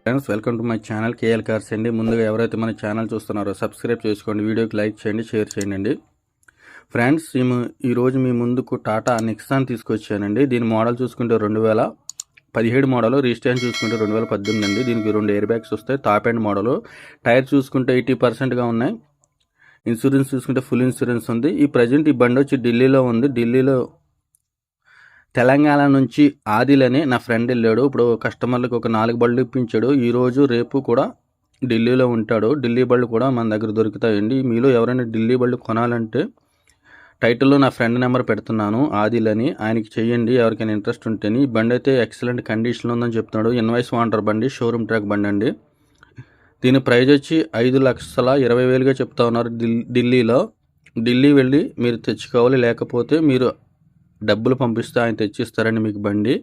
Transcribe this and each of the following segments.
Friends, welcome to my channel KL cars అండి. ముందుగా ఎవరైతే మన ఛానల్ చూస్తున్నారో సబ్స్క్రైబ్ చేసుకోండి, వీడియోకి లైక్ చేయండి, షేర్ చేయండి. ఫ్రెండ్స్, ఈరోజు మీ ముందుకు టాటా నెక్సాన్ తీసుకొచ్చానండి. దీని మోడల్ చూసుకుంటే 2017 మోడల్, రిజిస్ట్రేషన్ చూసుకుంటే 2018 అండి. దీనికి 2 ఎయిర్ బ్యాగ్స్ వస్తాయి. Top end model. టైర్ చూసుకుంటే 80%గా ఉన్నాయి. ఇన్సూరెన్స్ చూసుకుంటే ఫుల్ ఇన్సూరెన్స్ ఉంది. ప్రజెంట్ ఈ బండి వచ్చి ఢిల్లీలో ఉంది. ఢిల్లీలో తెలంగాణ నుంచి ఆదిల్ అని నా ఫ్రెండ్ వెళ్ళాడు. ఇప్పుడు కస్టమర్లకు ఒక 4 బళ్ళు ఇప్పించాడు. ఈరోజు రేపు కూడా ఢిల్లీలో ఉంటాడు. ఢిల్లీ బళ్ళు కూడా మన దగ్గర దొరుకుతాయండి. మీలో ఎవరైనా ఢిల్లీ బళ్ళు కొనాలంటే టైటిల్లో నా ఫ్రెండ్ నెంబర్ పెడుతున్నాను, ఆదిల్ అని. ఆయనకి చెయ్యండి ఎవరికైనా ఇంట్రెస్ట్ ఉంటేని. ఈ బండి అయితే ఎక్సలెంట్ కండిషన్లో ఉందని చెప్తున్నాడు. ఇన్వాయిస్ వాంటర్ బండి, షోరూమ్ ట్రాక్ బండి అండి. దీని ప్రైజ్ వచ్చి 5,20,000గా చెప్తా ఉన్నారు ఢిల్లీలో. ఢిల్లీ వెళ్ళి మీరు తెచ్చుకోవాలి, లేకపోతే మీరు డబ్బులు పంపిస్తే ఆయన తెచ్చిస్తారండి మీకు బండి.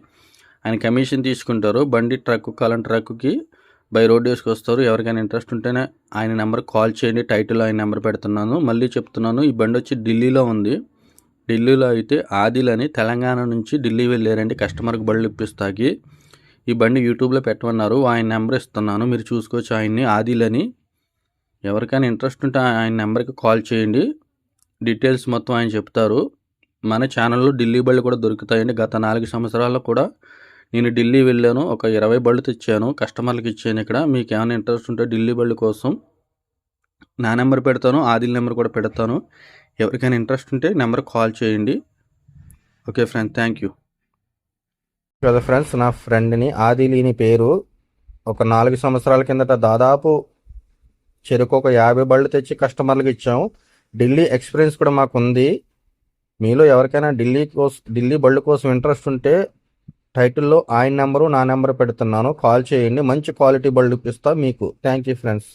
ఆయన కమిషన్ తీసుకుంటారు. బండి ట్రక్ కాలం ట్రక్కి బై రోడ్ వేసుకొస్తారు. ఎవరికైనా ఇంట్రెస్ట్ ఉంటేనే ఆయన నెంబర్ కాల్ చేయండి. టైటిల్ ఆయన నెంబర్ పెడుతున్నాను. మళ్ళీ చెప్తున్నాను, ఈ బండి వచ్చి ఢిల్లీలో ఉంది. ఢిల్లీలో అయితే ఆదిల్ అని తెలంగాణ నుంచి ఢిల్లీ వెళ్ళారండి కస్టమర్కి బళ్ళు ఇప్పిస్తాకి. ఈ బండి యూట్యూబ్లో పెట్టమన్నారు. ఆయన నెంబర్ ఇస్తున్నాను, మీరు చూసుకోవచ్చు ఆయన్ని, ఆదిల్ అని. ఎవరికైనా ఇంట్రెస్ట్ ఉంటే ఆయన నెంబర్కి కాల్ చేయండి. డీటెయిల్స్ మొత్తం ఆయన చెప్తారు. మన ఛానల్లో ఢిల్లీ బళ్ళు కూడా దొరుకుతాయండి. గత 4 సంవత్సరాల్లో కూడా నేను ఢిల్లీ వెళ్ళాను. ఒక 20 బళ్ళు తెచ్చాను, కస్టమర్లకు ఇచ్చాను. ఇక్కడ మీకు ఏమైనా ఇంట్రెస్ట్ ఉంటే ఢిల్లీ బళ్ళు కోసం నా నెంబర్ పెడతాను, ఆదిల్ నెంబర్ కూడా పెడతాను. ఎవరికైనా ఇంట్రెస్ట్ ఉంటే నెంబర్ కాల్ చేయండి. Okay friends, thank you. కదా ఫ్రెండ్స్, నా ఫ్రెండ్ని ఆదిలీని పేరు. ఒక 4 సంవత్సరాల కిందట దాదాపు చెరుకు ఒక 50 బళ్ళు తెచ్చి కస్టమర్లకు ఇచ్చాము. ఢిల్లీ ఎక్స్పీరియన్స్ కూడా మాకు ఉంది. మీలో ఎవరికైనా ఢిల్లీ బళ్ళు కోసం ఇంట్రెస్ట్ ఉంటే టైటిల్లో ఆయన నెంబరు నా నెంబర్ పెడుతున్నాను, కాల్ చేయండి. మంచి క్వాలిటీ బళ్ళు ఇప్పిస్తా మీకు. Thank you friends.